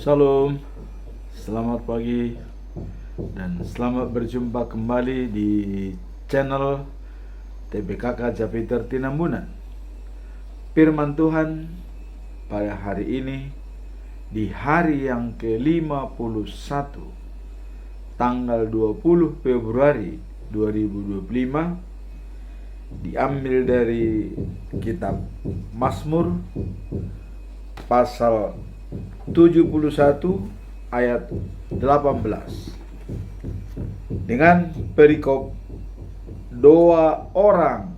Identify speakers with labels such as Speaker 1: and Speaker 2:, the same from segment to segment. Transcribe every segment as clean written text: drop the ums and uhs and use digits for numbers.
Speaker 1: Shalom, selamat pagi dan selamat berjumpa kembali di channel TPKK Japiter Tinambunan. Firman Tuhan pada hari ini di hari yang ke-51 tanggal 20 Februari 2025 diambil dari kitab Mazmur pasal 71 ayat 18 dengan perikop doa orang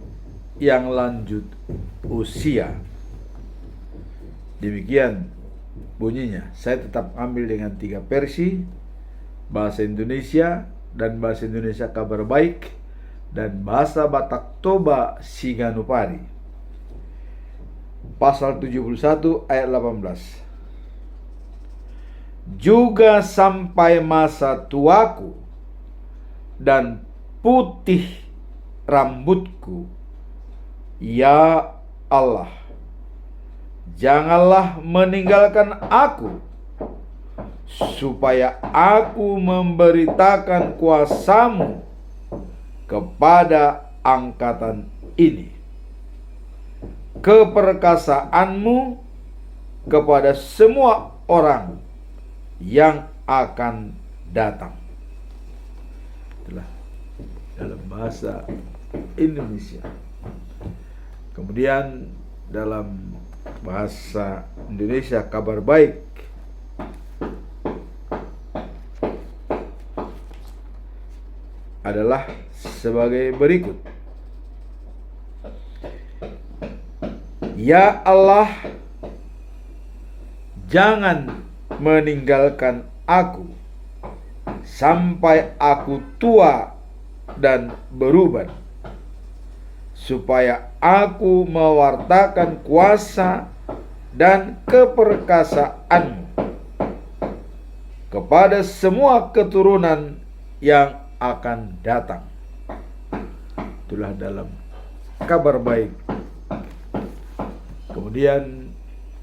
Speaker 1: yang lanjut usia. Demikian bunyinya. Saya tetap ambil dengan 3 versi, bahasa Indonesia dan bahasa Indonesia Kabar Baik dan bahasa Batak Toba Siganupari. Pasal 71 ayat 18. Juga sampai masa tuaku dan putih rambutku, ya Allah, janganlah meninggalkan aku, supaya aku memberitakan kuasa-Mu kepada angkatan ini, keperkasaan-Mu kepada semua orang yang akan datang. Itulah dalam bahasa Indonesia. Kemudian dalam bahasa Indonesia Kabar Baik adalah sebagai berikut. Ya Allah, jangan meninggalkan aku sampai aku tua dan beruban, supaya aku mewartakan kuasa dan keperkasaan-Mu kepada semua keturunan yang akan datang. Itulah dalam Kabar Baik. Kemudian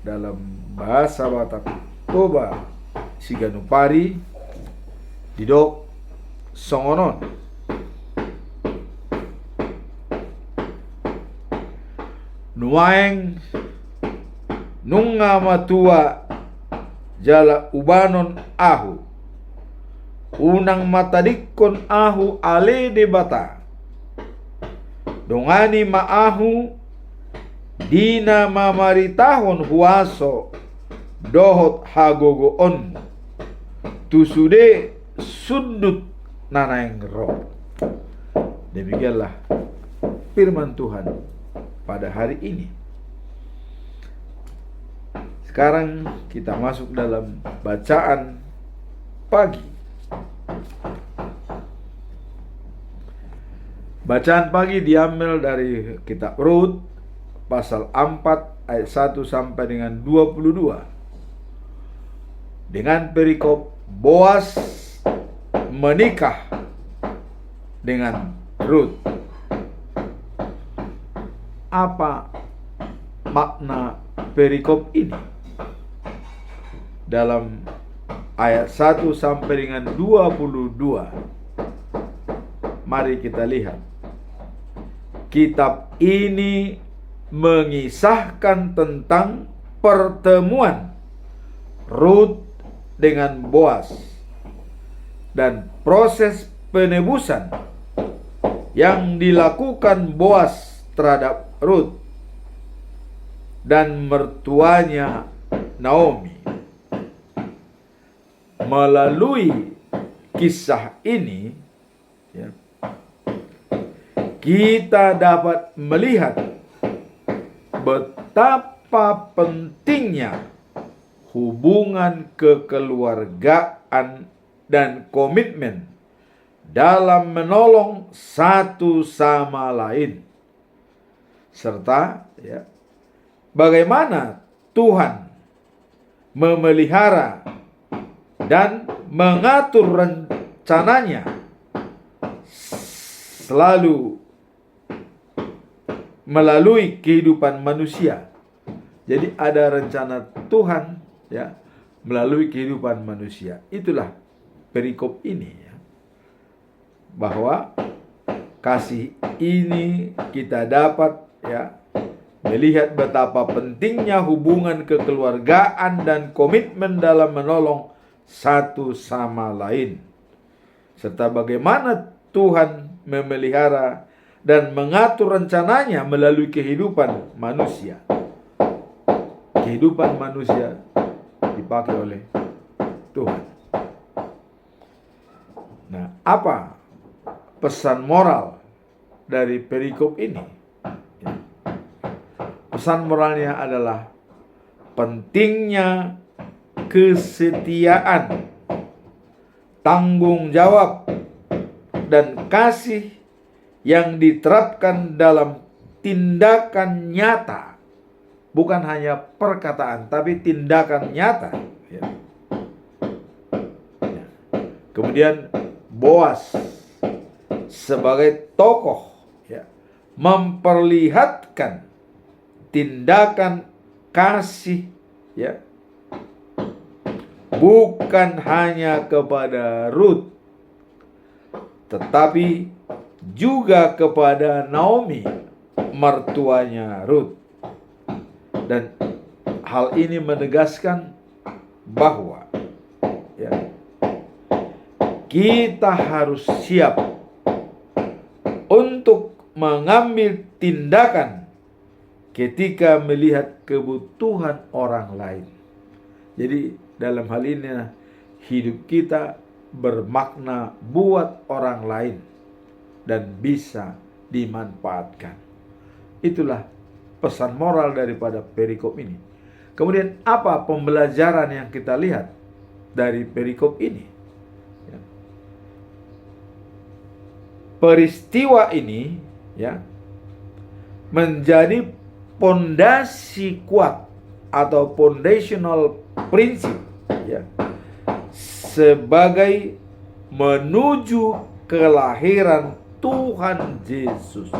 Speaker 1: dalam bahasa Batak Toba Siganupari didok songonon. Nuaeng nunga matua jala ubanon ahu, unang matadikon ahu ale de bata, dongani maahu dina mamaritahon huaso dohot hagogoon tusude sundut nanaeng roh. Demikianlah firman Tuhan pada hari ini. Sekarang kita masuk dalam bacaan pagi. Bacaan pagi diambil dari kitab Rut pasal 4 ayat 1 sampai dengan 22. Dengan perikop Boas menikah dengan Rut. Apa makna perikop ini? Dalam ayat 1 sampai dengan 22. Mari kita lihat. Kitab ini mengisahkan tentang pertemuan Rut dengan Boas dan proses penebusan yang dilakukan Boas terhadap Rut dan mertuanya Naomi. Melalui kisah ini, kita dapat melihat betapa pentingnya hubungan kekeluargaan dan komitmen dalam menolong satu sama lain, serta bagaimana Tuhan memelihara dan mengatur rencananya selalu melalui kehidupan manusia. Jadi ada rencana Tuhan melalui kehidupan manusia. Itulah perikop ini ya. Bahwa kasih ini kita dapat ya melihat betapa pentingnya hubungan kekeluargaan dan komitmen dalam menolong satu sama lain, serta bagaimana Tuhan memelihara dan mengatur rencananya melalui kehidupan manusia. Kehidupan manusia dipakai oleh Tuhan. Nah, apa pesan moral dari perikop ini? Pesan moralnya adalah pentingnya kesetiaan, tanggung jawab, dan kasih yang diterapkan dalam tindakan nyata, bukan hanya perkataan, tapi tindakan nyata. Ya. Kemudian Boas sebagai tokoh ya, memperlihatkan tindakan kasih ya, bukan hanya kepada Ruth, tetapi juga kepada Naomi, mertuanya Ruth. Dan hal ini menegaskan bahwa ya, kita harus siap untuk mengambil tindakan ketika melihat kebutuhan orang lain. Jadi dalam hal ini hidup kita bermakna buat orang lain dan bisa dimanfaatkan. Itulah pesan moral daripada perikop ini. Kemudian apa pembelajaran yang kita lihat dari perikop ini? Ya. Peristiwa ini ya menjadi pondasi kuat atau foundational prinsip ya sebagai menuju kelahiran Tuhan Yesus.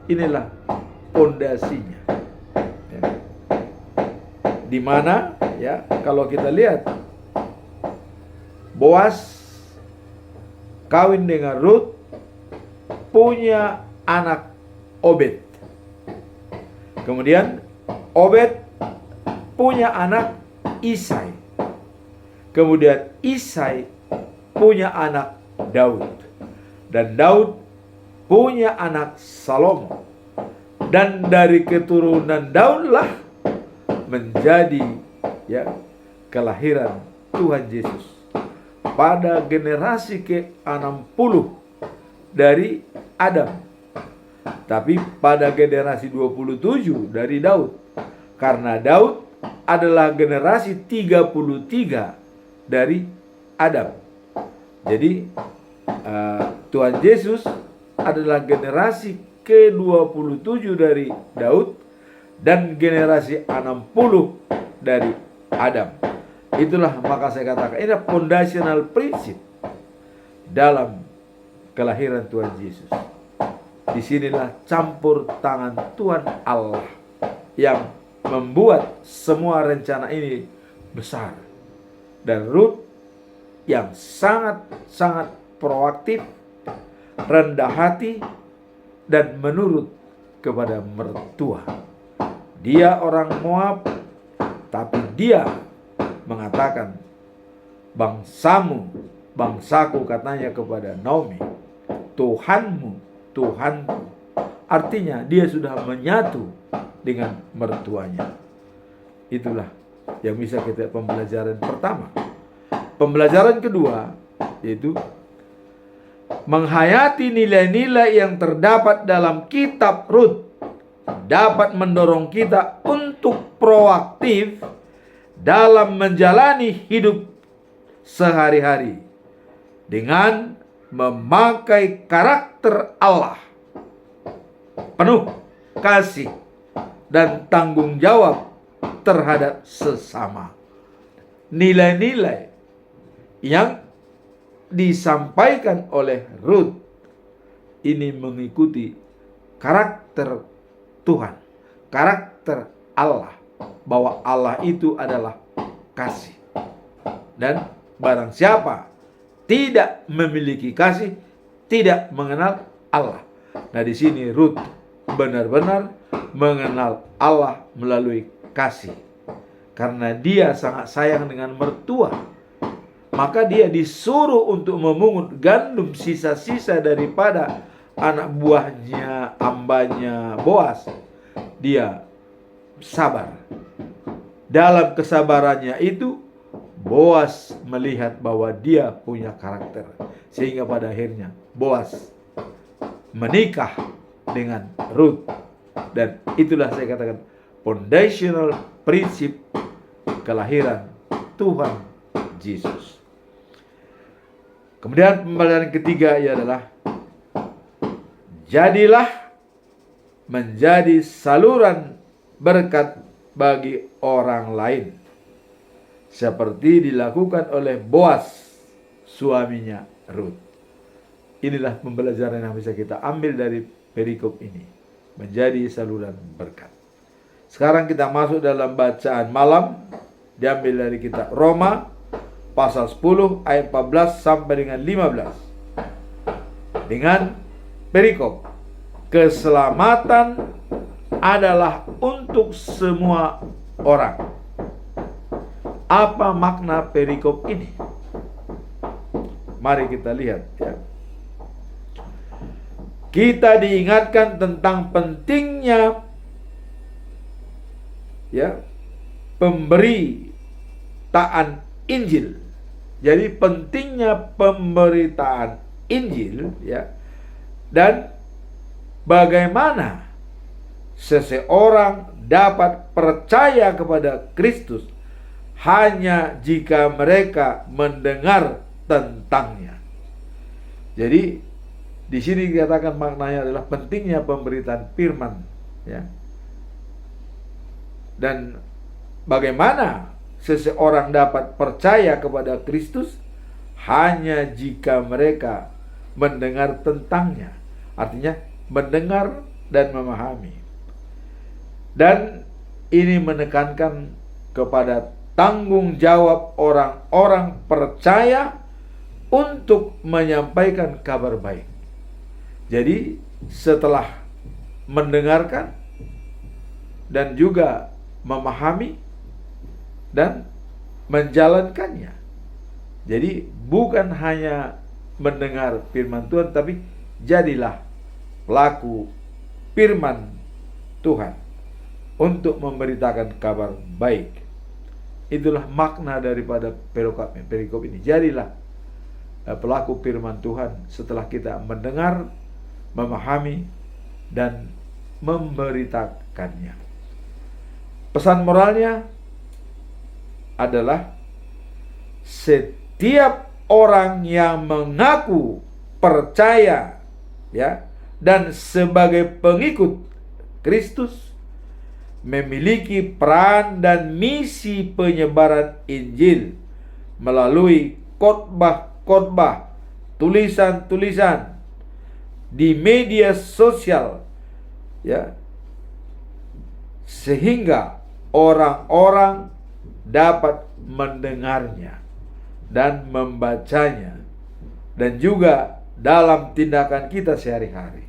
Speaker 1: Inilah pondasinya ya. Di mana ya kalau kita lihat Boas kawin dengan Ruth, punya anak Obed. Kemudian Obed punya anak Isai. Kemudian Isai punya anak Daud. Dan Daud punya anak Salomo. Dan dari keturunan Daudlah menjadi ya kelahiran Tuhan Yesus. Pada generasi ke-60 dari Adam. Tapi pada generasi 27 dari Daud. Karena Daud adalah generasi 33 dari Adam. Jadi Tuhan Yesus adalah generasi ke-27 dari Daud dan generasi 60 dari Adam. Itulah maka saya katakan ini adalah foundational prinsip dalam kelahiran Tuhan Yesus. Disinilah campur tangan Tuhan Allah yang membuat semua rencana ini besar. Dan Ruth yang sangat-sangat proaktif, rendah hati, dan menurut kepada mertua. Dia orang Moab, tapi dia mengatakan, bangsamu, bangsaku, katanya kepada Naomi, Tuhanmu, Tuhanku. Artinya dia sudah menyatu dengan mertuanya. Itulah yang bisa kita pembelajaran pertama. Pembelajaran kedua yaitu menghayati nilai-nilai yang terdapat dalam kitab Ruth dapat mendorong kita untuk proaktif dalam menjalani hidup sehari-hari dengan memakai karakter Allah, penuh kasih dan tanggung jawab terhadap sesama. Nilai-nilai yang disampaikan oleh Ruth ini mengikuti karakter Tuhan, karakter Allah, bahwa Allah itu adalah kasih. Dan barang siapa tidak memiliki kasih, tidak mengenal Allah. Nah, di sini Rut benar-benar mengenal Allah melalui kasih. Karena dia sangat sayang dengan mertua, maka dia disuruh untuk memungut gandum sisa-sisa daripada anak buahnya, hambanya Boas. Dia sabar. Dalam kesabarannya itu, Boas melihat bahwa dia punya karakter. Sehingga pada akhirnya Boas menikah dengan Rut. Dan itulah saya katakan foundational prinsip kelahiran Tuhan Yesus. Kemudian pembelajaran ketiga adalah jadilah menjadi saluran berkat bagi orang lain, seperti dilakukan oleh Boas, suaminya Rut. Inilah pembelajaran yang bisa kita ambil dari perikop ini, menjadi saluran berkat. Sekarang kita masuk dalam bacaan malam, diambil dari kitab Roma pasal 10 ayat 14 sampai dengan 15. Dengan perikop, keselamatan adalah untuk semua orang. Apa makna perikop ini? Mari kita lihat ya. Kita diingatkan tentang pentingnya ya pemberitaan Injil. Jadi pentingnya pemberitaan Injil ya, dan bagaimana seseorang dapat percaya kepada Kristus hanya jika mereka mendengar tentangnya. Jadi di sini dikatakan maknanya adalah pentingnya pemberitaan firman ya. Dan bagaimana seseorang dapat percaya kepada Kristus hanya jika mereka mendengar tentangnya. Artinya mendengar dan memahami. Dan ini menekankan kepada tanggung jawab orang-orang percaya untuk menyampaikan kabar baik. Jadi setelah mendengarkan dan juga memahami dan menjalankannya. Jadi bukan hanya mendengar firman Tuhan, tapi jadilah pelaku firman Tuhan untuk memberitakan kabar baik. Itulah makna daripada perikop ini. Jadilah pelaku firman Tuhan setelah kita mendengar, memahami, dan memberitakannya. Pesan moralnya adalah setiap orang yang mengaku percaya ya dan sebagai pengikut Kristus memiliki peran dan misi penyebaran Injil melalui khotbah-khotbah, tulisan-tulisan di media sosial ya, sehingga orang-orang dapat mendengarnya dan membacanya, dan juga dalam tindakan kita sehari-hari.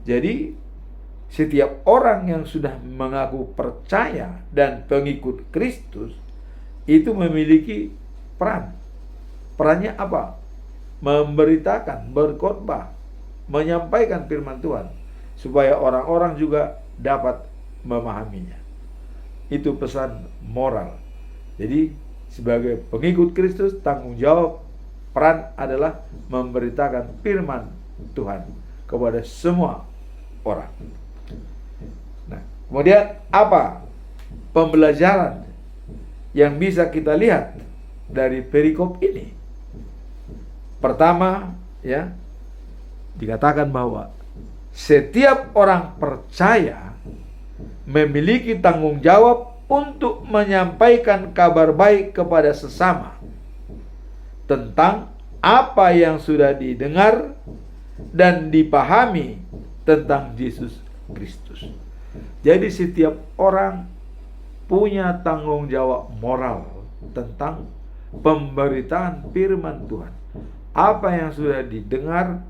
Speaker 1: Jadi setiap orang yang sudah mengaku percaya dan pengikut Kristus itu memiliki peran. Perannya apa? Memberitakan, berkhotbah, menyampaikan firman Tuhan supaya orang-orang juga dapat memahaminya. Itu pesan moral. Jadi sebagai pengikut Kristus, tanggung jawab peran adalah memberitakan firman Tuhan kepada semua orang. Nah, kemudian apa pembelajaran yang bisa kita lihat dari perikop ini? Pertama, ya, dikatakan bahwa setiap orang percaya memiliki tanggung jawab untuk menyampaikan kabar baik kepada sesama tentang apa yang sudah didengar dan dipahami tentang Yesus Kristus. Jadi setiap orang punya tanggung jawab moral tentang pemberitaan firman Tuhan. Apa yang sudah didengar,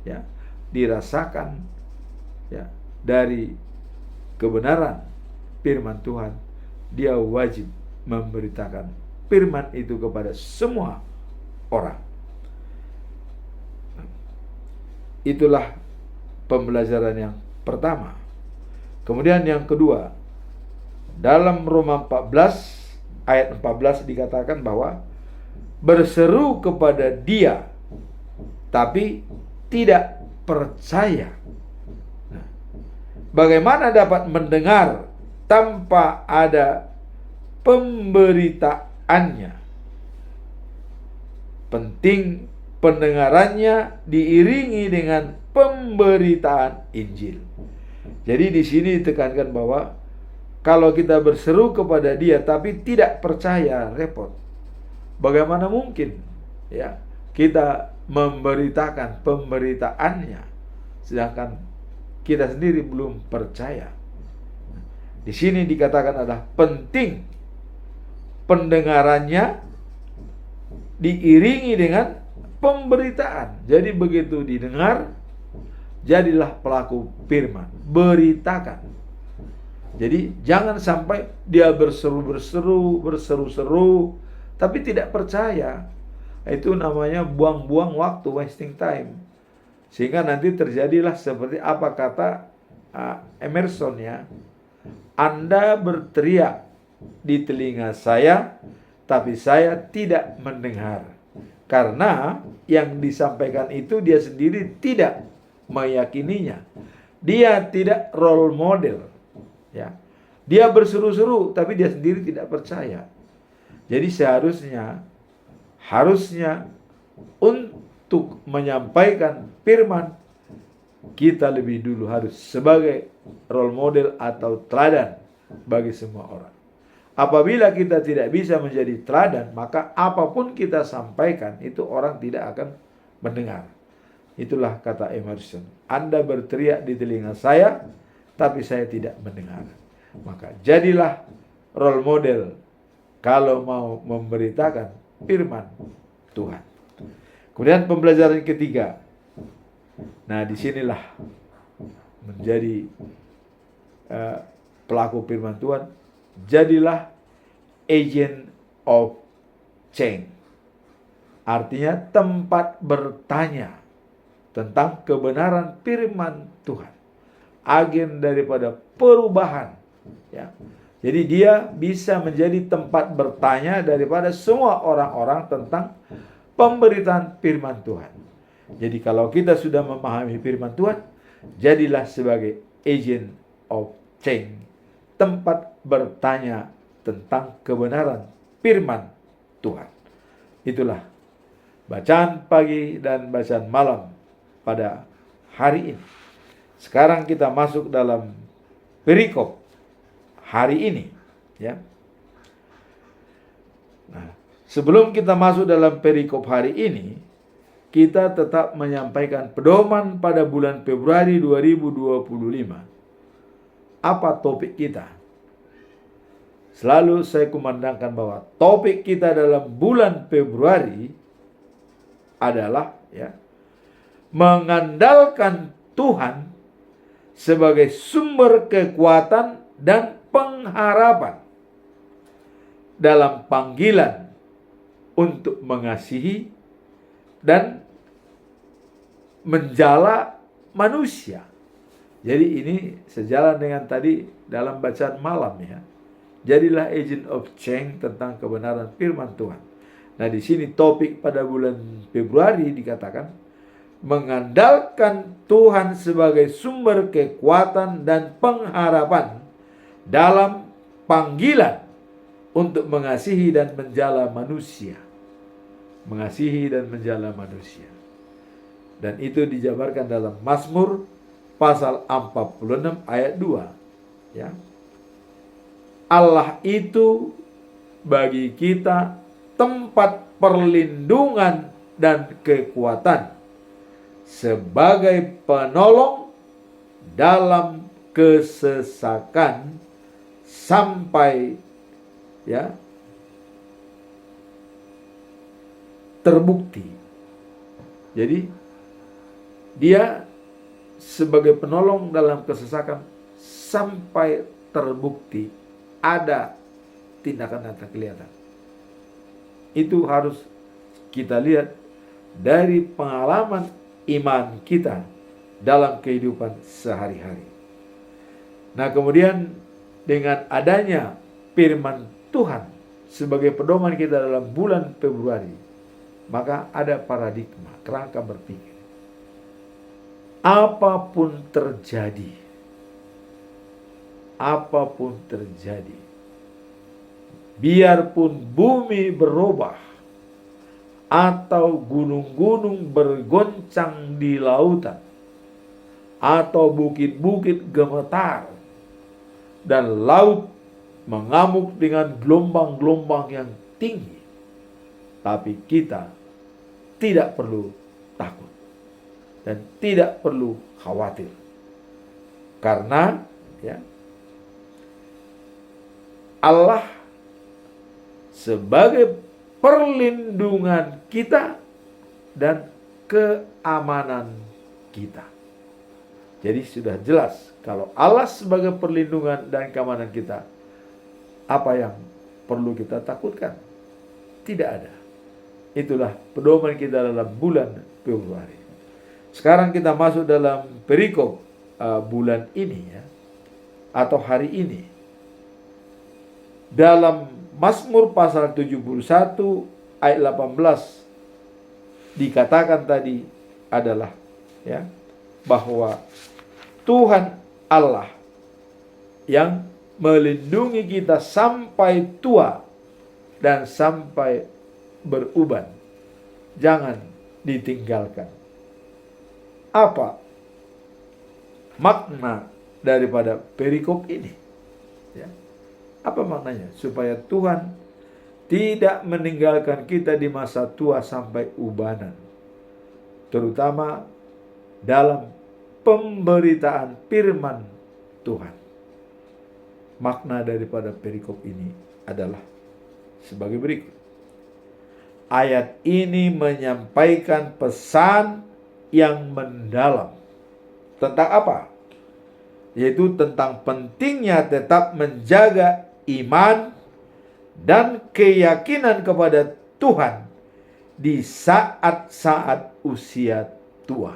Speaker 1: ya, dirasakan, ya, dari kebenaran firman Tuhan, dia wajib memberitakan firman itu kepada semua orang. Itulah pembelajaran yang pertama. Kemudian yang kedua, dalam Roma 14 ayat 14 dikatakan bahwa berseru kepada Dia tapi tidak percaya. Nah, bagaimana dapat mendengar tanpa ada pemberitaannya? Penting pendengarannya diiringi dengan pemberitaan Injil. Jadi di sini ditekankan bahwa kalau kita berseru kepada Dia tapi tidak percaya, repot. Bagaimana mungkin, ya, kita memberitakan pemberitaannya sedangkan kita sendiri belum percaya? Di sini dikatakan adalah penting pendengarannya diiringi dengan pemberitaan. Jadi begitu didengar, jadilah pelaku firman, beritakan. Jadi jangan sampai dia berseru-seru tapi tidak percaya. Itu namanya buang-buang waktu, wasting time. Sehingga nanti terjadilah seperti apa kata Emerson, ya. Anda berteriak di telinga saya, tapi saya tidak mendengar. Karena yang disampaikan itu dia sendiri tidak meyakininya. Dia tidak role model, ya. Dia berseru-seru tapi dia sendiri tidak percaya. Jadi harusnya untuk menyampaikan firman, kita lebih dulu harus sebagai role model atau teladan bagi semua orang. Apabila kita tidak bisa menjadi teladan, maka apapun kita sampaikan itu orang tidak akan mendengar. Itulah kata Emerson, Anda berteriak di telinga saya, tapi saya tidak mendengar. Maka jadilah role model kalau mau memberitakan firman Tuhan. Kemudian pembelajaran ketiga. Nah, disinilah menjadi pelaku firman Tuhan. Jadilah agent of change. Artinya tempat bertanya tentang kebenaran firman Tuhan. Agen daripada perubahan, ya. Jadi dia bisa menjadi tempat bertanya daripada semua orang-orang tentang pemberitaan firman Tuhan. Jadi kalau kita sudah memahami firman Tuhan, jadilah sebagai agent of change, tempat bertanya tentang kebenaran firman Tuhan. Itulah bacaan pagi dan bacaan malam pada hari ini. Sekarang kita masuk dalam perikop hari ini, ya. Nah, sebelum kita masuk dalam perikop hari ini, kita tetap menyampaikan pedoman pada bulan Februari 2025. Apa topik kita? Selalu saya kumandangkan bahwa topik kita dalam bulan Februari adalah, ya, mengandalkan Tuhan sebagai sumber kekuatan dan pengharapan dalam panggilan untuk mengasihi dan menjala manusia. Jadi ini sejalan dengan tadi dalam bacaan malam, ya. Jadilah agent of change tentang kebenaran firman Tuhan. Nah, di sini topik pada bulan Februari dikatakan mengandalkan Tuhan sebagai sumber kekuatan dan pengharapan dalam panggilan untuk mengasihi dan menjala manusia. Mengasihi dan menjala manusia. Dan itu dijabarkan dalam Mazmur pasal 46 ayat 2. Ya. Allah itu bagi kita tempat perlindungan dan kekuatan sebagai penolong dalam kesesakan sampai, ya, terbukti. Jadi dia sebagai penolong dalam kesesakan sampai terbukti ada tindakan nyata kelihatan. Itu harus kita lihat dari pengalaman iman kita dalam kehidupan sehari-hari. Nah, kemudian dengan adanya firman Tuhan sebagai pedoman kita dalam bulan Februari, maka ada paradigma, kerangka berpikir. Apapun terjadi, biarpun bumi berubah atau gunung-gunung bergoncang di lautan atau bukit-bukit gemetar dan laut mengamuk dengan gelombang-gelombang yang tinggi, tapi kita tidak perlu takut dan tidak perlu khawatir, karena Allah sebagai perlindungan kita dan keamanan kita. Jadi sudah jelas kalau Allah sebagai perlindungan dan keamanan kita, apa yang perlu kita takutkan? Tidak ada. Itulah pedoman kita dalam bulan Februari. Sekarang kita masuk dalam perikop bulan ini atau hari ini. Dalam Mazmur pasal 71 ayat 18 dikatakan tadi adalah bahwa Tuhan Allah yang melindungi kita sampai tua dan sampai beruban. Jangan ditinggalkan. Apa makna daripada perikop ini? Apa maknanya? Supaya Tuhan tidak meninggalkan kita di masa tua sampai ubanan. Terutama dalam pemberitaan firman Tuhan. Makna daripada perikop ini adalah sebagai berikut. Ayat ini menyampaikan pesan yang mendalam. Tentang apa? Yaitu tentang pentingnya tetap menjaga iman dan keyakinan kepada Tuhan di saat-saat usia tua.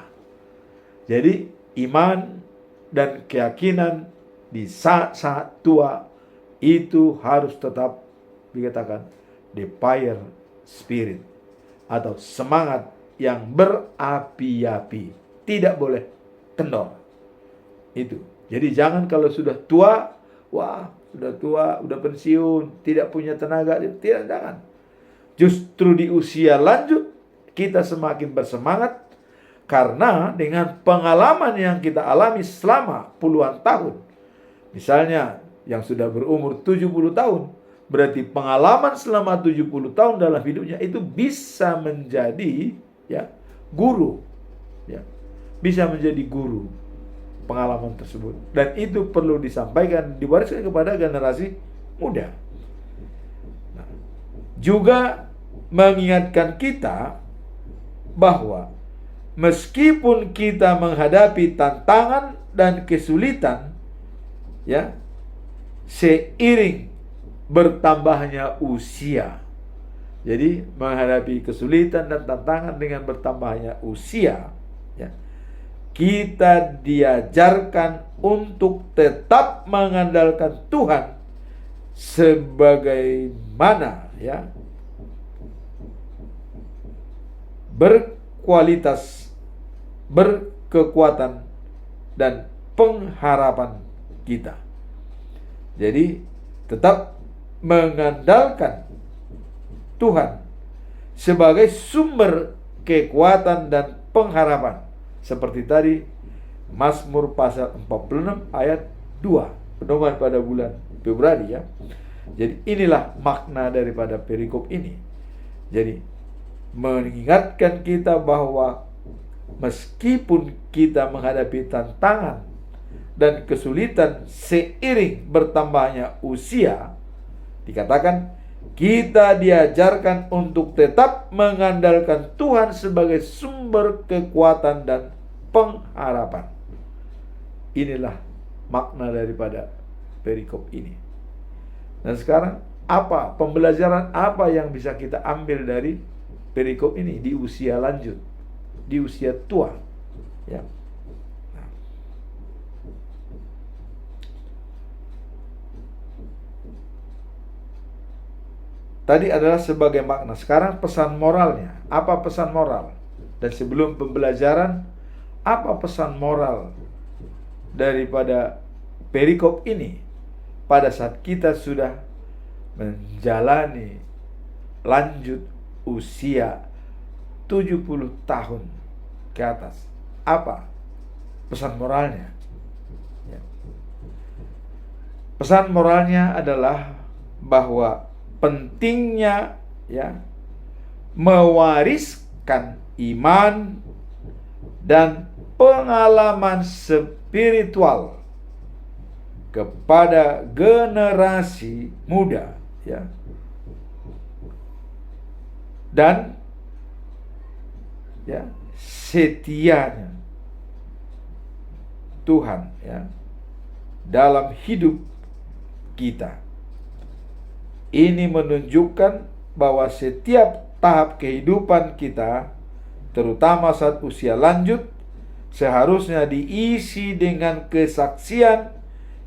Speaker 1: Jadi iman dan keyakinan di saat-saat tua itu harus tetap dikatakan the fire spirit atau semangat yang berapi-api, tidak boleh kendor. Itu. Jadi jangan kalau sudah tua, sudah tua, udah pensiun, tidak punya tenaga, tidak, jangan. Justru di usia lanjut kita semakin bersemangat, karena dengan pengalaman yang kita alami selama puluhan tahun. Misalnya yang sudah berumur 70 tahun, berarti pengalaman selama 70 tahun dalam hidupnya itu bisa menjadi guru. Bisa menjadi guru pengalaman tersebut. Dan itu perlu disampaikan, diwariskan kepada generasi muda. Juga mengingatkan kita bahwa meskipun kita menghadapi tantangan dan kesulitan, seiring bertambahnya usia. Jadi menghadapi kesulitan dan tantangan dengan bertambahnya usia, kita diajarkan untuk tetap mengandalkan Tuhan sebagaimana berkualitas, berkekuatan dan pengharapan kita. Jadi tetap mengandalkan Tuhan sebagai sumber kekuatan dan pengharapan. Seperti tadi Mazmur pasal 46 ayat 2, pedoman pada bulan Februari Jadi inilah makna daripada perikop ini. Jadi mengingatkan kita bahwa meskipun kita menghadapi tantangan dan kesulitan seiring bertambahnya usia, dikatakan Kita diajarkan untuk tetap mengandalkan Tuhan sebagai sumber kekuatan dan pengharapan. Inilah makna daripada perikop ini. Dan sekarang apa pembelajaran apa yang bisa kita ambil dari perikop ini di usia lanjut, di usia tua, ya. Tadi adalah sebagai makna. Sekarang pesan moralnya. Apa pesan moral? Dan sebelum pembelajaran, apa pesan moral daripada perikop ini pada saat kita sudah menjalani lanjut usia 70 tahun ke atas? Apa pesan moralnya? Ya. Pesan moralnya adalah bahwa pentingnya, ya, mewariskan iman dan pengalaman spiritual kepada generasi muda, ya. Dan ya, setianya Tuhan, ya, dalam hidup kita. Ini menunjukkan bahwa setiap tahap kehidupan kita, terutama saat usia lanjut, seharusnya diisi dengan kesaksian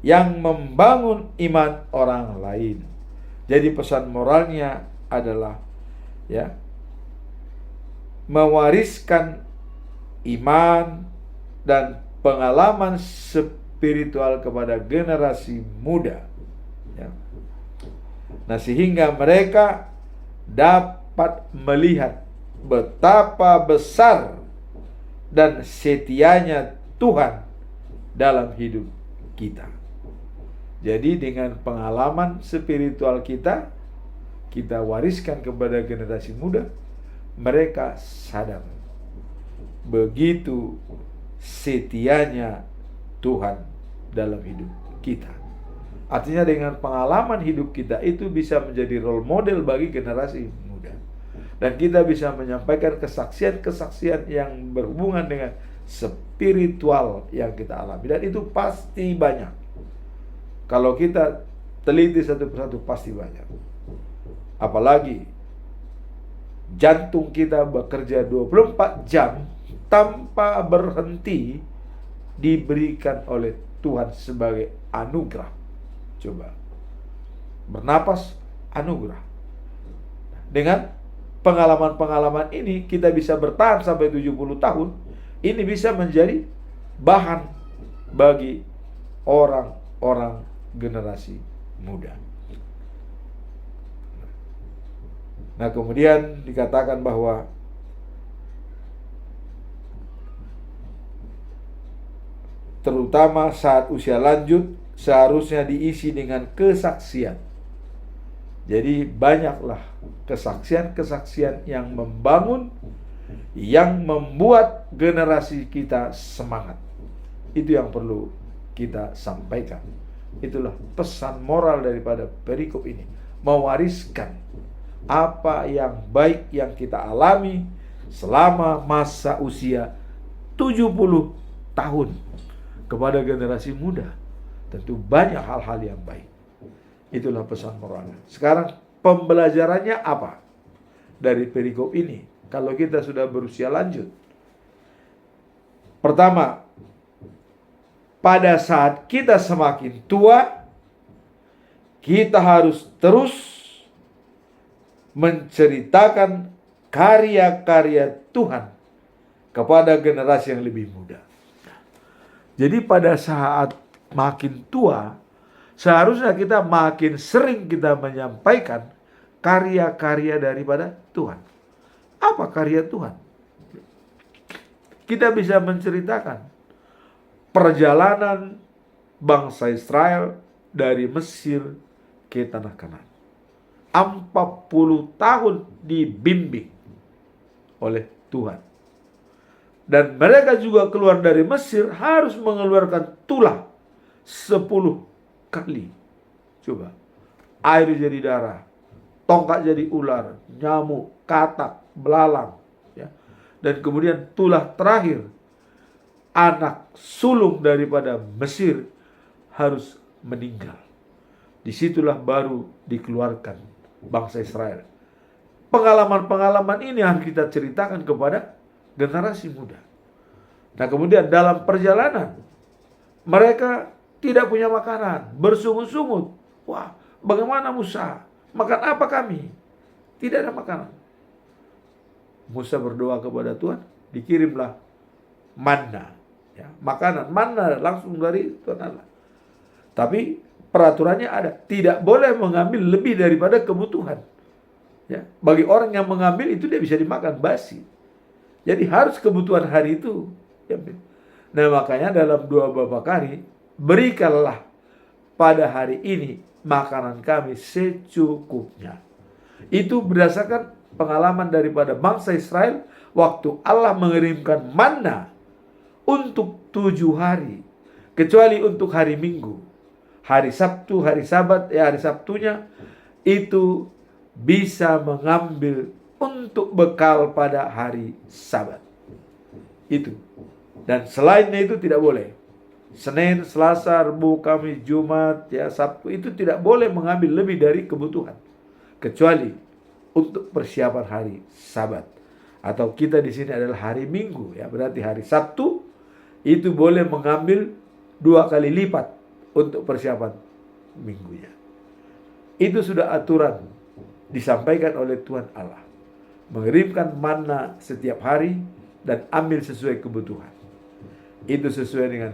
Speaker 1: yang membangun iman orang lain. Jadi pesan moralnya adalah, ya, mewariskan iman dan pengalaman spiritual kepada generasi muda, ya. Nah, sehingga mereka dapat melihat betapa besar dan setianya Tuhan dalam hidup kita. Jadi dengan pengalaman spiritual kita wariskan kepada generasi muda, mereka sadar begitu setianya Tuhan dalam hidup kita. Artinya dengan pengalaman hidup kita itu bisa menjadi role model bagi generasi muda. Dan kita bisa menyampaikan kesaksian-kesaksian yang berhubungan dengan spiritual yang kita alami. Dan itu pasti banyak. Kalau kita teliti satu persatu pasti banyak. Apalagi jantung kita bekerja 24 jam tanpa berhenti diberikan oleh Tuhan sebagai anugerah. Coba, bernapas anugerah. Dengan pengalaman-pengalaman ini kita bisa bertahan sampai 70 tahun. Ini bisa menjadi bahan bagi orang-orang generasi muda. Nah, kemudian dikatakan bahwa terutama saat usia lanjut seharusnya diisi dengan kesaksian. Jadi banyaklah kesaksian-kesaksian yang membangun, yang membuat generasi kita semangat. Itu yang perlu kita sampaikan. Itulah pesan moral daripada perikop ini. Mewariskan apa yang baik yang kita alami selama masa usia 70 tahun kepada generasi muda. Tentu banyak hal-hal yang baik. Itulah pesan moralnya. Sekarang pembelajarannya apa dari perikop ini kalau kita sudah berusia lanjut? Pertama, pada saat kita semakin tua, kita harus terus menceritakan karya-karya Tuhan kepada generasi yang lebih muda. Jadi pada saat makin tua, seharusnya kita makin sering kita menyampaikan karya-karya daripada Tuhan. Apa karya Tuhan? Kita bisa menceritakan perjalanan bangsa Israel dari Mesir ke tanah Kanaan. 40 tahun dibimbing oleh Tuhan. Dan mereka juga keluar dari Mesir harus mengeluarkan tulah 10 kali. Coba, air jadi darah, tongkat jadi ular, nyamuk, katak, belalang, ya. Dan kemudian tulah terakhir, anak sulung daripada Mesir harus meninggal. Disitulah baru dikeluarkan bangsa Israel. Pengalaman-pengalaman ini harus kita ceritakan kepada generasi muda. Nah, kemudian dalam perjalanan mereka tidak punya makanan, bersungut-sungut. Wah, bagaimana Musa? Makan apa kami? Tidak ada makanan. Musa berdoa kepada Tuhan, dikirimlah manna, ya, makanan manna langsung dari Tuhan Allah. Tapi peraturannya ada, tidak boleh mengambil lebih daripada kebutuhan. Ya, bagi orang yang mengambil itu dia bisa dimakan basi. Jadi harus kebutuhan hari itu. Ya. Nah, makanya dalam doa Bapa Kami, berikanlah pada hari ini makanan kami secukupnya. Itu berdasarkan pengalaman daripada bangsa Israel waktu Allah mengirimkan manna untuk 7 hari, kecuali untuk hari Minggu. Hari Sabtu, hari Sabat, hari Sabtunya itu bisa mengambil untuk bekal pada hari Sabat. Itu. Dan selainnya itu tidak boleh. Senin, Selasa, Rabu, Kamis, Jumat, ya Sabtu itu tidak boleh mengambil lebih dari kebutuhan. Kecuali untuk persiapan hari Sabat. Atau kita di sini adalah hari Minggu, ya berarti hari Sabtu itu boleh mengambil 2 kali lipat untuk persiapan minggunya. Itu sudah aturan disampaikan oleh Tuhan Allah. Mengirimkan manna setiap hari dan ambil sesuai kebutuhan. Itu sesuai dengan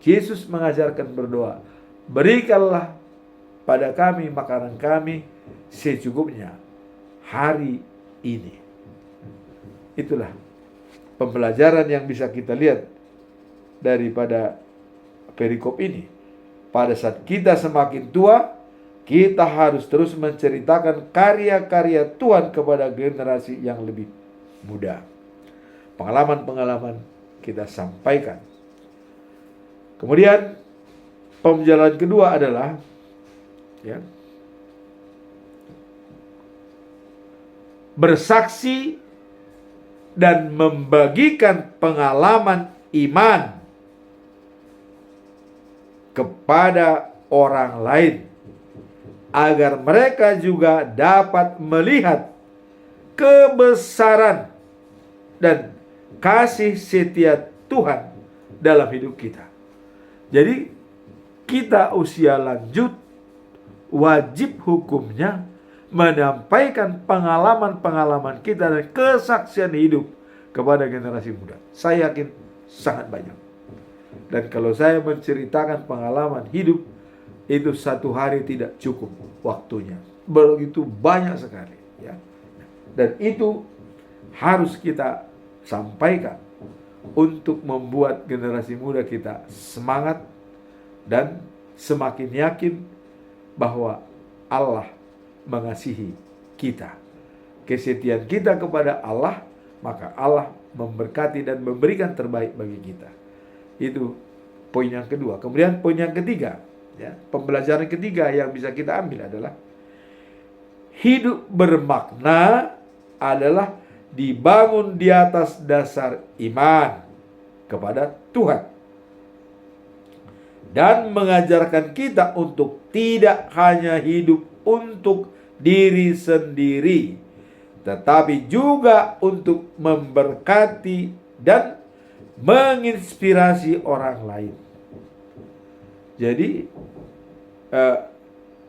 Speaker 1: Yesus mengajarkan berdoa, berikanlah pada kami makanan kami secukupnya hari ini. Itulah pembelajaran yang bisa kita lihat daripada perikop ini. Pada saat kita semakin tua, kita harus terus menceritakan karya-karya Tuhan kepada generasi yang lebih muda. Pengalaman-pengalaman kita sampaikan. Kemudian pembelajaran kedua adalah ya, bersaksi dan membagikan pengalaman iman kepada orang lain, agar mereka juga dapat melihat kebesaran dan kasih setia Tuhan dalam hidup kita. Jadi kita usia lanjut wajib hukumnya menyampaikan pengalaman-pengalaman kita dan kesaksian hidup kepada generasi muda. Saya yakin sangat banyak. Dan kalau saya menceritakan pengalaman hidup, itu 1 hari tidak cukup waktunya. Begitu banyak sekali. Ya. Dan itu harus kita sampaikan untuk membuat generasi muda kita semangat dan semakin yakin bahwa Allah mengasihi kita. Kesetiaan kita kepada Allah, maka Allah memberkati dan memberikan terbaik bagi kita. Itu poin yang kedua. Kemudian poin yang ketiga, ya, pembelajaran ketiga yang bisa kita ambil adalah hidup bermakna adalah dibangun di atas dasar iman kepada Tuhan dan mengajarkan kita untuk tidak hanya hidup untuk diri sendiri, tetapi juga untuk memberkati dan menginspirasi orang lain. Jadi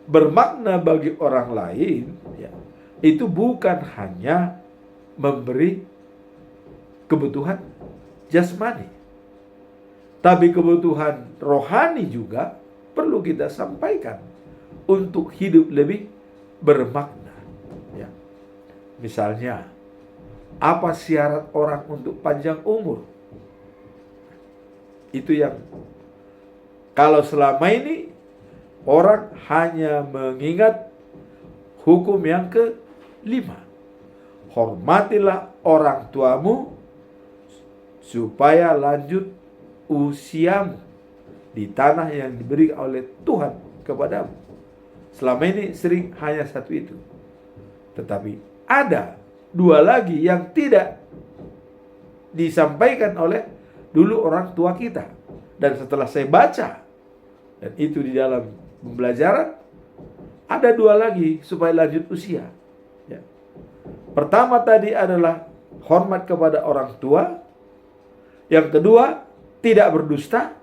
Speaker 1: bermakna bagi orang lain, ya, itu bukan hanya memberi kebutuhan jasmani, tapi kebutuhan rohani juga perlu kita sampaikan untuk hidup lebih bermakna. Ya. Misalnya, apa syarat orang untuk panjang umur? Itu yang kalau selama ini orang hanya mengingat hukum yang ke-5. Hormatilah orang tuamu supaya lanjut usiamu di tanah yang diberi oleh Tuhan kepadamu. Selama ini sering hanya satu itu. Tetapi ada dua lagi yang tidak disampaikan oleh dulu orang tua kita. Dan setelah saya baca, dan itu di dalam pembelajaran, ada dua lagi supaya lanjut usia. Ya. Pertama tadi adalah hormat kepada orang tua. Yang kedua, tidak berdusta.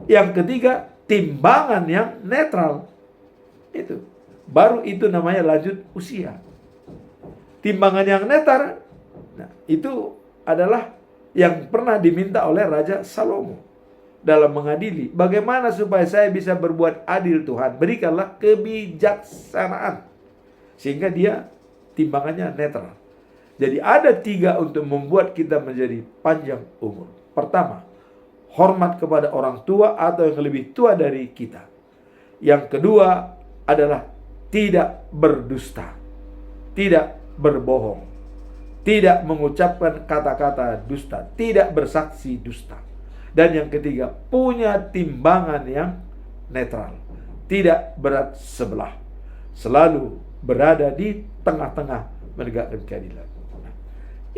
Speaker 1: Yang ketiga, timbangan yang netral. Itu. Baru itu namanya lanjut usia. Timbangan yang netral, nah, itu adalah yang pernah diminta oleh Raja Salomo dalam mengadili. Bagaimana supaya saya bisa berbuat adil, Tuhan? Berikanlah kebijaksanaan. Sehingga dia timbangannya netral. Jadi ada 3 untuk membuat kita menjadi panjang umur. Pertama, hormat kepada orang tua atau yang lebih tua dari kita. Yang kedua adalah tidak berdusta, tidak berbohong, tidak mengucapkan kata-kata dusta, tidak bersaksi dusta. Dan yang ketiga, punya timbangan yang netral, tidak berat sebelah, selalu berada di tengah-tengah menegakkan keadilan. Nah,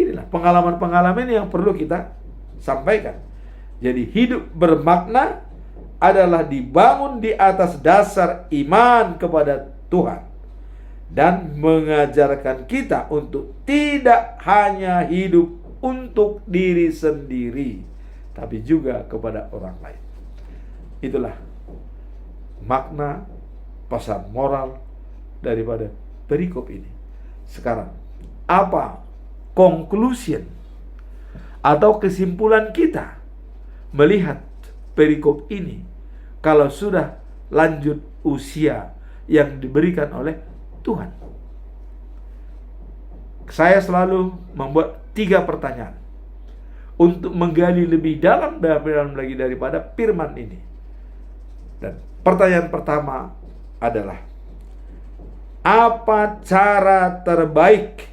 Speaker 1: inilah pengalaman-pengalaman yang perlu kita sampaikan. Jadi hidup bermakna adalah dibangun di atas dasar iman kepada Tuhan dan mengajarkan kita untuk tidak hanya hidup untuk diri sendiri, tapi juga kepada orang lain. Itulah makna pesan moral daripada perikop ini. Sekarang, apa conclusion atau kesimpulan kita melihat perikop ini kalau sudah lanjut usia yang diberikan oleh Tuhan? Saya selalu membuat 3 pertanyaan untuk menggali lebih dalam lagi daripada firman ini. Dan pertanyaan pertama adalah, apa cara terbaik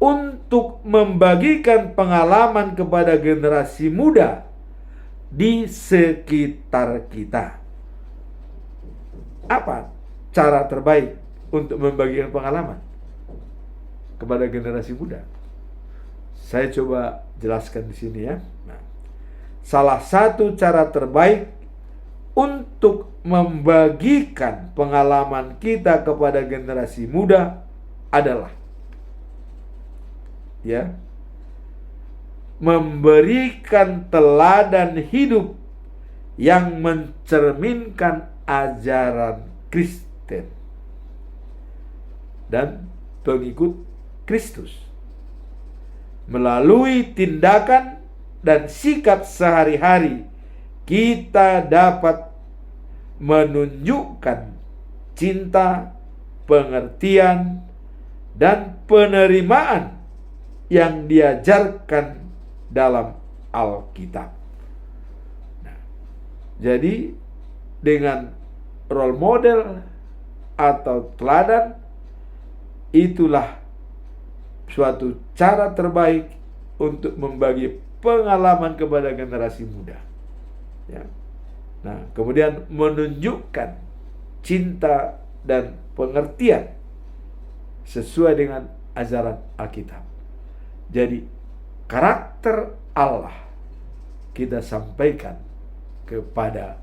Speaker 1: untuk membagikan pengalaman kepada generasi muda di sekitar kita? Apa cara terbaik untuk membagikan pengalaman kepada generasi muda? Saya coba jelaskan di sini ya. Nah, salah satu cara terbaik untuk membagikan pengalaman kita kepada generasi muda adalah memberikan teladan hidup yang mencerminkan ajaran Kristen dan pengikut Kristus. Melalui tindakan dan sikap sehari-hari, kita dapat menunjukkan cinta, pengertian, dan penerimaan yang diajarkan dalam Alkitab. Nah, jadi dengan role model atau teladan, itulah suatu cara terbaik untuk membagi pengalaman kepada generasi muda. Ya. Nah, kemudian menunjukkan cinta dan pengertian sesuai dengan ajaran Alkitab. Jadi karakter Allah kita sampaikan kepada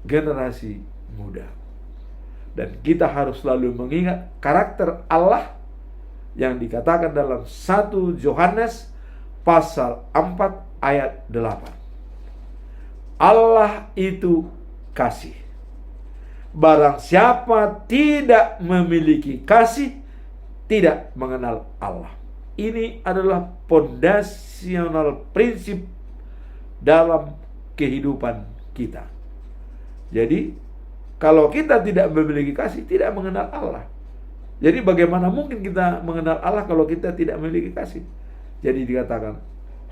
Speaker 1: generasi muda. Dan kita harus selalu mengingat karakter Allah yang dikatakan dalam 1 Yohanes pasal 4 ayat 8. Allah itu kasih. Barang siapa tidak memiliki kasih, tidak mengenal Allah. Ini adalah fondasional prinsip dalam kehidupan kita. Jadi, kalau kita tidak memiliki kasih, tidak mengenal Allah. Jadi bagaimana mungkin kita mengenal Allah kalau kita tidak memiliki kasih? Jadi dikatakan,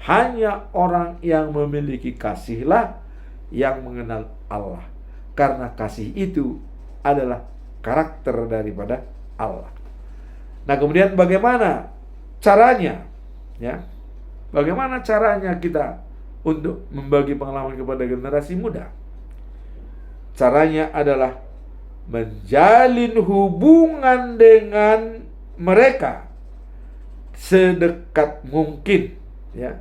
Speaker 1: hanya orang yang memiliki kasihlah yang mengenal Allah. Karena kasih itu adalah karakter daripada Allah. Nah, kemudian bagaimana caranya? Ya, bagaimana caranya kita untuk membagi pengalaman kepada generasi muda? Caranya adalah menjalin hubungan dengan mereka sedekat mungkin, ya.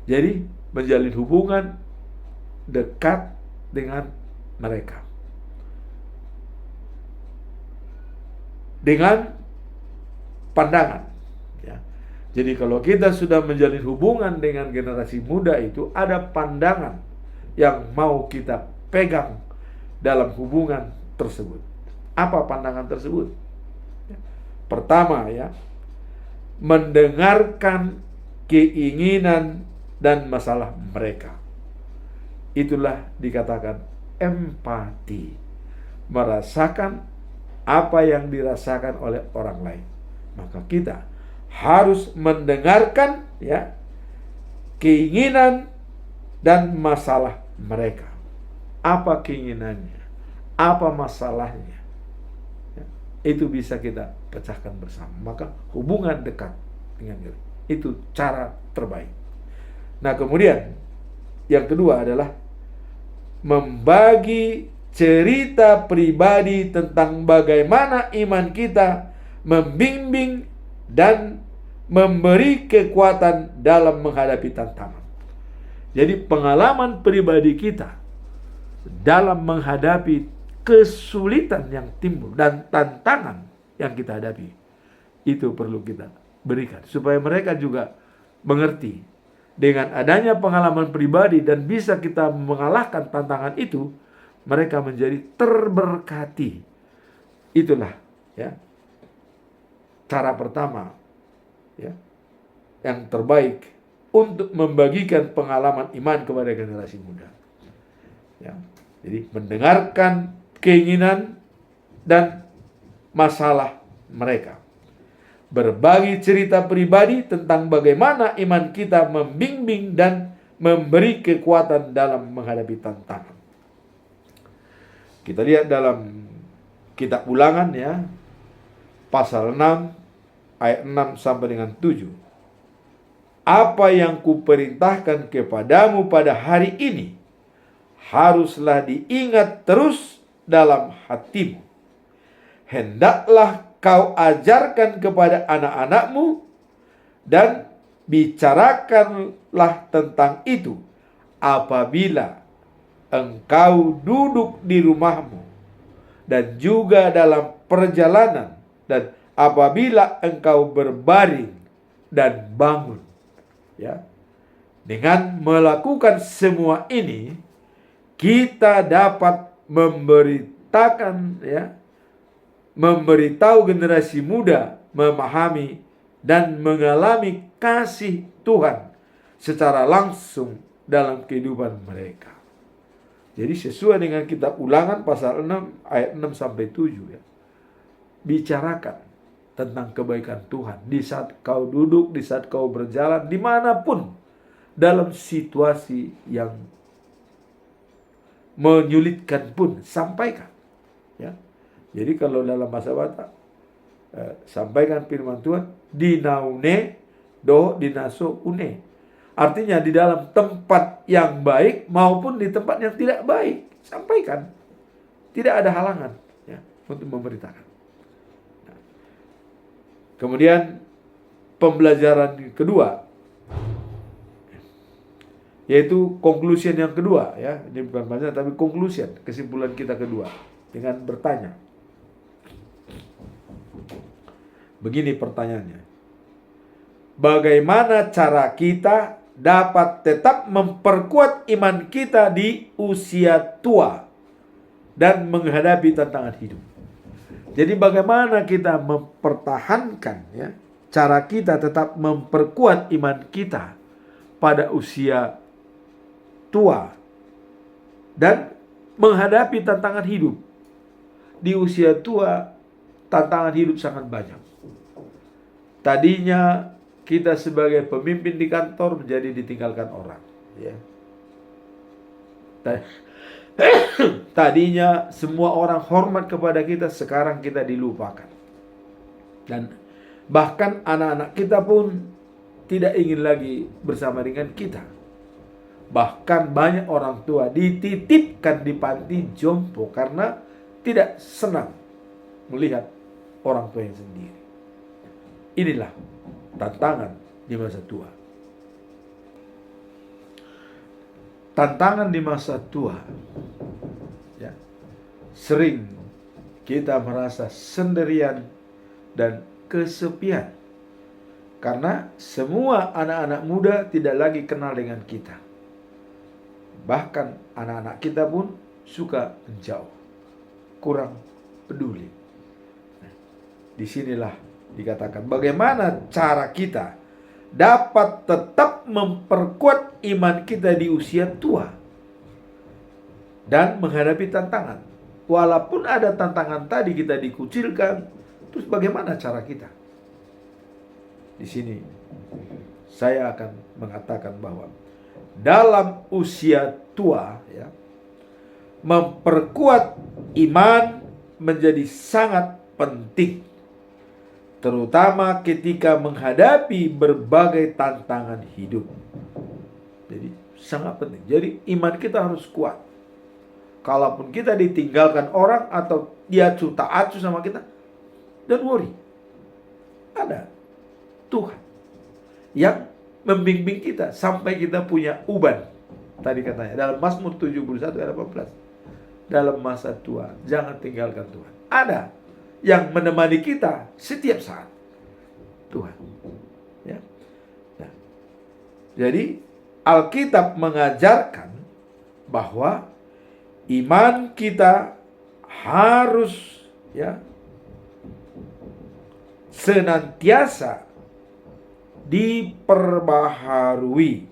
Speaker 1: Jadi menjalin hubungan dekat dengan mereka dengan pandangan, ya. Jadi kalau kita sudah menjalin hubungan dengan generasi muda, itu ada pandangan yang mau kita pegang dalam hubungan tersebut. Apa pandangan tersebut? Pertama, ya, mendengarkan keinginan dan masalah mereka. Itulah dikatakan empati. Merasakan apa yang dirasakan oleh orang lain. Maka kita harus mendengarkan, ya, keinginan dan masalah mereka. Apa keinginannya? Apa masalahnya? Ya, itu bisa kita pecahkan bersama. Maka hubungan dekat dengan diri itu cara terbaik. Nah, kemudian yang kedua adalah membagi cerita pribadi tentang bagaimana iman kita membimbing dan memberi kekuatan dalam menghadapi tantangan. Jadi pengalaman pribadi kita dalam menghadapi kesulitan yang timbul dan tantangan yang kita hadapi, itu perlu kita berikan supaya mereka juga mengerti. Dengan adanya pengalaman pribadi dan bisa kita mengalahkan tantangan itu, mereka menjadi terberkati. Itulah, ya, cara pertama, ya, yang terbaik untuk membagikan pengalaman iman kepada generasi muda, ya. Jadi mendengarkan keinginan dan masalah mereka, berbagi cerita pribadi tentang bagaimana iman kita membimbing dan memberi kekuatan dalam menghadapi tantangan. Kita lihat dalam kitab Ulangan, ya, pasal 6 ayat 6 sampai dengan 7. Apa yang kuperintahkan kepadamu pada hari ini haruslah diingat terus dalam hatimu. Hendaklah kau ajarkan kepada anak-anakmu dan bicarakanlah tentang itu apabila engkau duduk di rumahmu dan juga dalam perjalanan dan apabila engkau berbaring dan bangun, ya. Dengan melakukan semua ini, kita dapat memberitahu generasi muda memahami dan mengalami kasih Tuhan secara langsung dalam kehidupan mereka. Jadi sesuai dengan kitab Ulangan pasal 6 ayat 6 sampai 7, ya. Bicarakan tentang kebaikan Tuhan di saat kau duduk, di saat kau berjalan, dimanapun, dalam situasi yang menyulitkan pun sampaikan, ya. Jadi kalau dalam bahasa Batak, sampaikan firman Tuhan dinaune do dinaso une. Artinya di dalam tempat yang baik maupun di tempat yang tidak baik, sampaikan. Tidak ada halangan, ya, untuk memberitakan. Nah, kemudian pembelajaran kedua, yaitu conclusion yang kedua, ya. Ini bukan baca tapi conclusion, kesimpulan kita kedua dengan bertanya. Begini pertanyaannya. Bagaimana cara kita dapat tetap memperkuat iman kita di usia tua dan menghadapi tantangan hidup? Jadi bagaimana kita mempertahankan, ya, cara kita tetap memperkuat iman kita pada usia tua dan menghadapi tantangan hidup. Di usia tua, tantangan hidup sangat banyak. Tadinya kita sebagai pemimpin di kantor menjadi ditinggalkan orang, ya. Tadinya semua orang hormat kepada kita, sekarang kita dilupakan. Dan bahkan anak-anak kita pun tidak ingin lagi bersama dengan kita. Bahkan banyak orang tua dititipkan di panti jompo karena tidak senang melihat orang tua yang sendiri. Inilah tantangan di masa tua. Tantangan di masa tua, ya, sering kita merasa sendirian dan kesepian karena semua anak-anak muda tidak lagi kenal dengan kita. Bahkan anak-anak kita pun suka menjauh, kurang peduli. Nah, disinilah dikatakan bagaimana cara kita dapat tetap memperkuat iman kita di usia tua dan menghadapi tantangan. Walaupun ada tantangan tadi kita dikucilkan, terus bagaimana cara kita? Di sini saya akan mengatakan bahwa dalam usia tua, ya, memperkuat iman menjadi sangat penting, terutama ketika menghadapi berbagai tantangan hidup. Jadi sangat penting. Jadi iman kita harus kuat. Kalaupun kita ditinggalkan orang atau dia tak acuh sama kita, don't worry. Ada Tuhan yang membimbing kita sampai kita punya uban. Tadi katanya dalam Mazmur 71 ayat 18. Dalam masa tua jangan tinggalkan Tuhan. Ada yang menemani kita setiap saat. Tuhan. Ya. Nah, jadi Alkitab mengajarkan bahwa iman kita harus, ya, senantiasa diperbaharui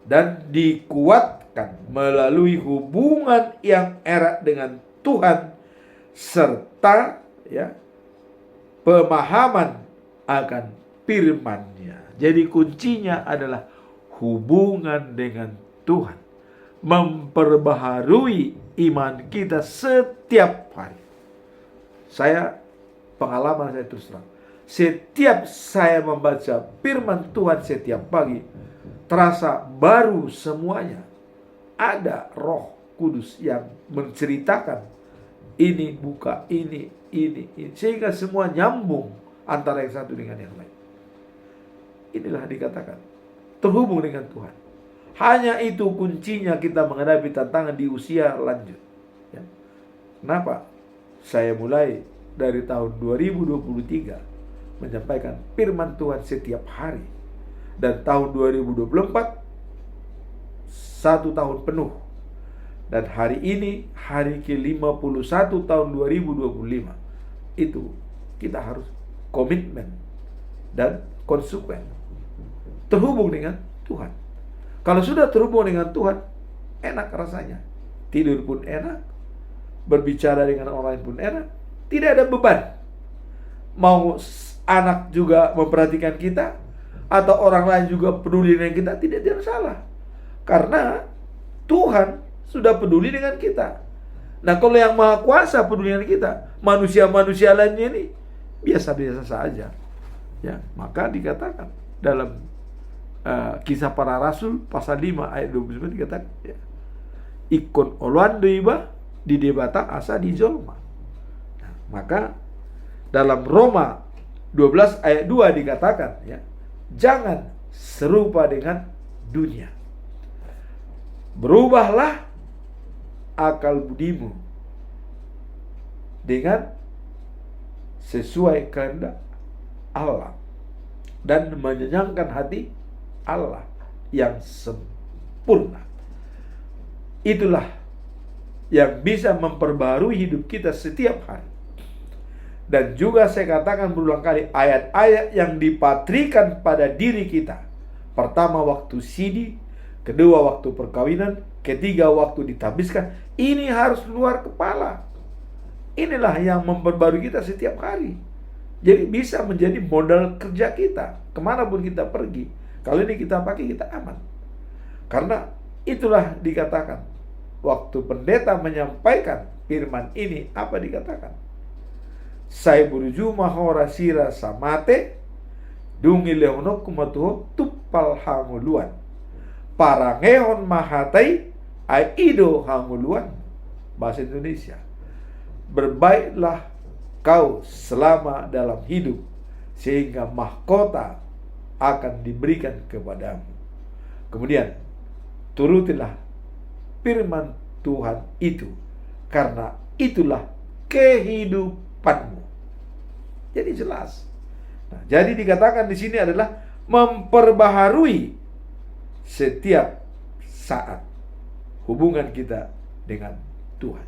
Speaker 1: dan dikuatkan melalui hubungan yang erat dengan Tuhan serta, ya, pemahaman akan firman-Nya. Jadi kuncinya adalah hubungan dengan Tuhan, memperbaharui iman kita setiap hari. Pengalaman saya terus terang, setiap saya membaca firman Tuhan setiap pagi, terasa baru semuanya. Ada Roh Kudus yang menceritakan ini, buka ini, sehingga semua nyambung antara yang satu dengan yang lain. Inilah dikatakan terhubung dengan Tuhan. Hanya itu kuncinya kita menghadapi tantangan di usia lanjut, ya. Kenapa saya mulai dari tahun 2023 menyampaikan firman Tuhan setiap hari, dan tahun 2024 1 tahun penuh, dan hari ini hari ke-51 tahun 2025. Itu kita harus komitmen dan konsekuen terhubung dengan Tuhan. Kalau sudah terhubung dengan Tuhan, enak rasanya. Tidur pun enak, berbicara dengan orang lain pun enak, tidak ada beban. Mau anak juga memperhatikan kita, atau orang lain juga peduli dengan kita, tidak ada masalah. Karena Tuhan sudah peduli dengan kita. Nah, kalau yang Maha Kuasa peduli dengan kita, manusia-manusia lainnya ini biasa-biasa saja. Ya, maka dikatakan dalam Kisah Para Rasul pasal 5 ayat 29 dikatakan, ya, ikon oluan doiba di debata asa di jolma. Nah, maka dalam Roma 12 ayat 2 dikatakan, ya, jangan serupa dengan dunia. Berubahlah akal budimu dengan sesuai kehendak Allah dan menyenangkan hati Allah yang sempurna. Itulah yang bisa memperbarui hidup kita setiap hari. Dan juga saya katakan berulang kali, ayat-ayat yang dipatrikan pada diri kita. Pertama waktu sidi, kedua waktu perkawinan, ketiga waktu ditabiskan. Ini harus keluar kepala. Inilah yang memperbarui kita setiap hari. Jadi bisa menjadi modal kerja kita kemanapun kita pergi. Kalau ini kita pakai, kita aman. Karena itulah dikatakan, waktu pendeta menyampaikan firman ini, apa dikatakan? Saya beruju mahora sira samate dungi leonok kumatuho tupal hanguluan parangehon mahatai aido hanguluan. Bahasa Indonesia, berbaiklah kau selama dalam hidup, sehingga mahkota akan diberikan kepadamu. Kemudian, turutilah firman Tuhan itu, karena itulah kehidupanmu. Jadi jelas. Nah, jadi dikatakan di sini adalah memperbaharui setiap saat hubungan kita dengan Tuhan.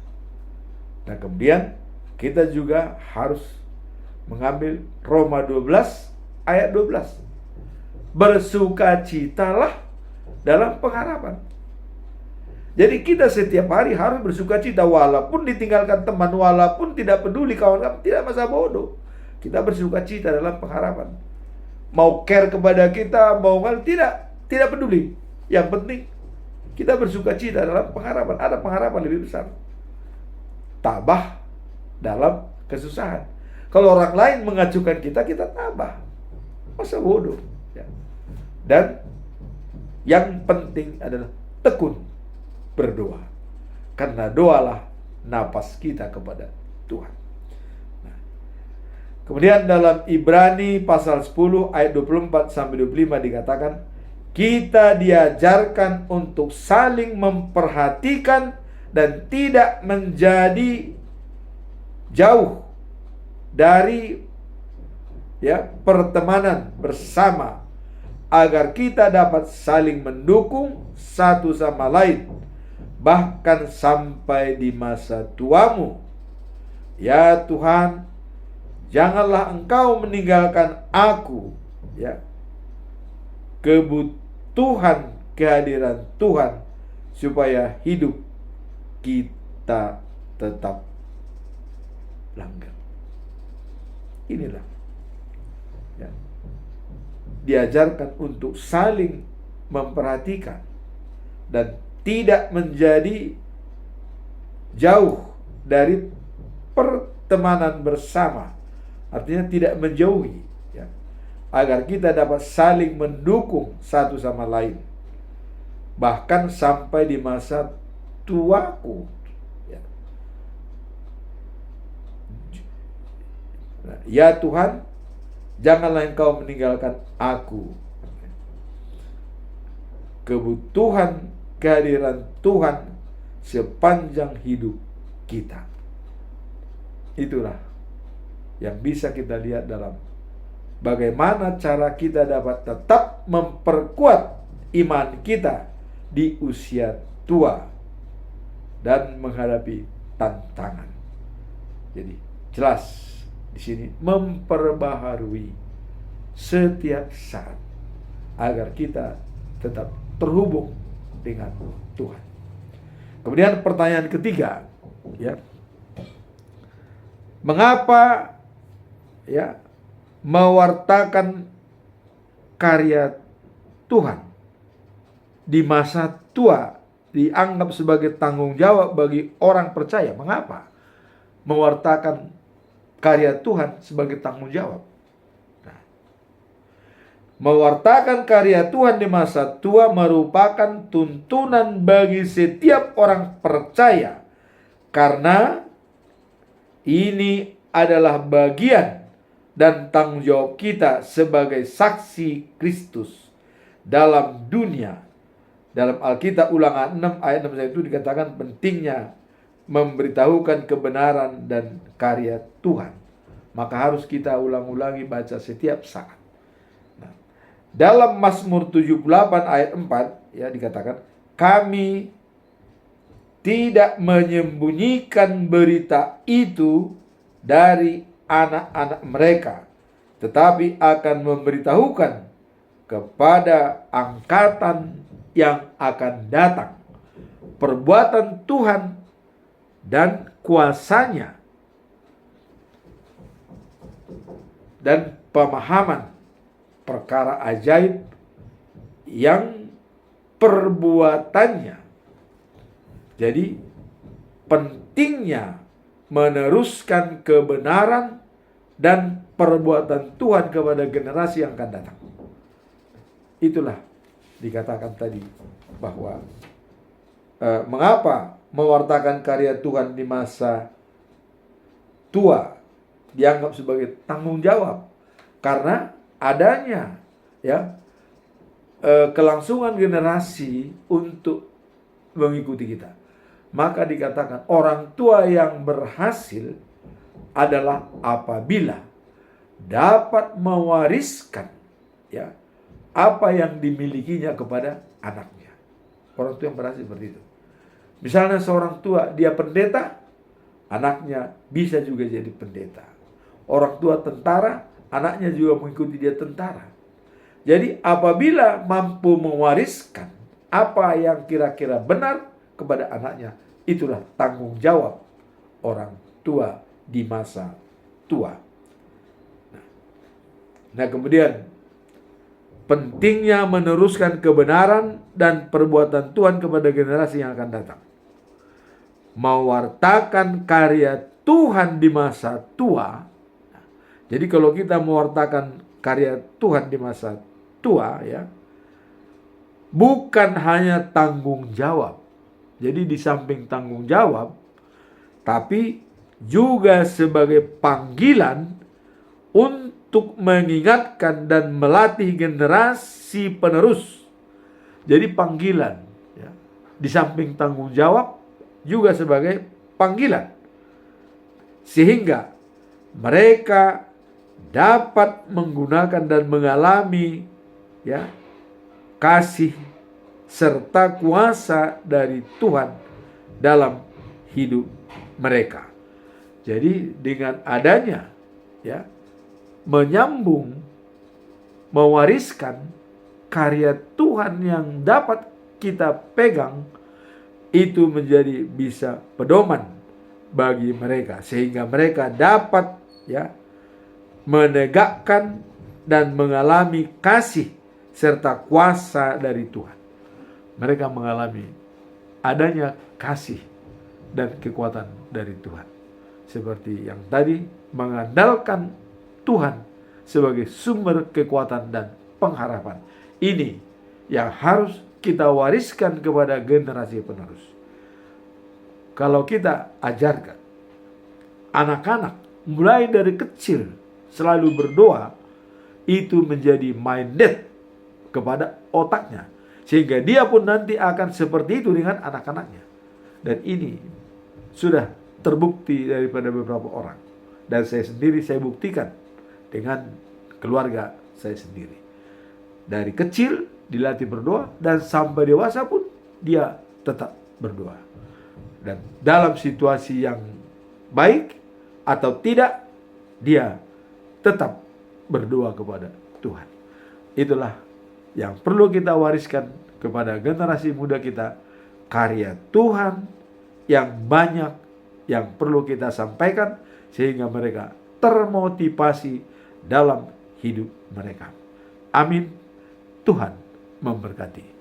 Speaker 1: Nah, kemudian kita juga harus mengambil Roma 12 ayat 12. Bersukacitalah dalam pengharapan. Jadi kita setiap hari harus bersukacita, walaupun ditinggalkan teman, walaupun tidak peduli kawan-kawan, tidak masa bodoh. Kita bersukacita dalam pengharapan. Mau care kepada kita, mau tidak peduli. Yang penting kita bersukacita dalam pengharapan. Ada pengharapan lebih besar. Tabah dalam kesusahan. Kalau orang lain mengacukan kita, kita tabah. Masa bodoh. Ya. Dan yang penting adalah tekun berdoa. Karena doalah napas kita kepada Tuhan. Nah, kemudian dalam Ibrani pasal 10 ayat 24 sampai 25 dikatakan, kita diajarkan untuk saling memperhatikan dan tidak menjadi jauh dari pertemanan bersama, agar kita dapat saling mendukung satu sama lain, bahkan sampai di masa tuamu. Ya Tuhan, janganlah Engkau meninggalkan aku, kebutuhan kehadiran Tuhan, supaya hidup kita tetap langgeng. Inilah diajarkan untuk saling memperhatikan dan tidak menjadi jauh dari pertemanan bersama, artinya tidak menjauhi, agar kita dapat saling mendukung satu sama lain, bahkan sampai di masa tuaku. Ya Tuhan, janganlah Engkau meninggalkan aku. Kebutuhan kehadiran Tuhan sepanjang hidup kita. Itulah yang bisa kita lihat dalam bagaimana cara kita dapat tetap memperkuat iman kita di usia tua dan menghadapi tantangan. Jadi jelas di sini memperbaharui setiap saat agar kita tetap terhubung dengan Tuhan. Kemudian pertanyaan ketiga, mengapa mewartakan karya Tuhan di masa tua dianggap sebagai tanggung jawab bagi orang percaya? Mengapa mewartakan karya Tuhan sebagai tanggung jawab? Nah, mewartakan karya Tuhan di masa tua merupakan tuntunan bagi setiap orang percaya, karena ini adalah bagian dan tanggung jawab kita sebagai saksi Kristus dalam dunia. Dalam Alkitab Ulangan 6 ayat 6 itu dikatakan pentingnya memberitahukan kebenaran dan karya Tuhan. Maka harus kita ulang-ulangi baca setiap saat. Nah, dalam Mazmur 78 ayat 4 dikatakan, kami tidak menyembunyikan berita itu dari anak-anak mereka, tetapi akan memberitahukan kepada angkatan yang akan datang perbuatan Tuhan dan kuasanya dan pemahaman perkara ajaib yang perbuatannya. Jadi pentingnya meneruskan kebenaran dan perbuatan Tuhan kepada generasi yang akan datang. Itulah dikatakan tadi bahwa mengapa mewartakan karya Tuhan di masa tua dianggap sebagai tanggung jawab karena adanya ya kelangsungan generasi untuk mengikuti kita. Maka dikatakan orang tua yang berhasil adalah apabila dapat mewariskan ya apa yang dimilikinya kepada anaknya. Orang tua yang berhasil seperti itu. Misalnya seorang tua dia pendeta, anaknya bisa juga jadi pendeta. Orang tua tentara, anaknya juga mengikuti dia tentara. Jadi apabila mampu mewariskan apa yang kira-kira benar kepada anaknya, itulah tanggung jawab orang tua di masa tua. Nah kemudian pentingnya meneruskan kebenaran dan perbuatan Tuhan kepada generasi yang akan datang. Mewartakan karya Tuhan di masa tua. Jadi kalau kita mewartakan karya Tuhan di masa tua ya, bukan hanya tanggung jawab. Jadi di samping tanggung jawab, tapi juga sebagai panggilan untuk mengingatkan dan melatih generasi penerus. Jadi panggilan ya, di samping tanggung jawab juga sebagai panggilan, sehingga mereka dapat menggunakan dan mengalami ya kasih serta kuasa dari Tuhan dalam hidup mereka. Jadi dengan adanya ya menyambung, mewariskan karya Tuhan yang dapat kita pegang, itu menjadi bisa pedoman bagi mereka sehingga mereka dapat ya menegakkan dan mengalami kasih serta kuasa dari Tuhan. Mereka mengalami adanya kasih dan kekuatan dari Tuhan. Seperti yang tadi, mengandalkan Tuhan sebagai sumber kekuatan dan pengharapan. Ini yang harus kita wariskan kepada generasi penerus. Kalau kita ajarkan anak-anak mulai dari kecil selalu berdoa, itu menjadi minded kepada otaknya, sehingga dia pun nanti akan seperti itu dengan anak-anaknya. Dan ini sudah terbukti daripada beberapa orang, dan saya sendiri saya buktikan dengan keluarga saya sendiri. Dari kecil dilatih berdoa, dan sampai dewasa pun dia tetap berdoa. Dan dalam situasi yang baik atau tidak, dia tetap berdoa kepada Tuhan. Itulah yang perlu kita wariskan kepada generasi muda kita, karya Tuhan yang banyak yang perlu kita sampaikan sehingga mereka termotivasi dalam hidup mereka. Amin. Tuhan memberkati.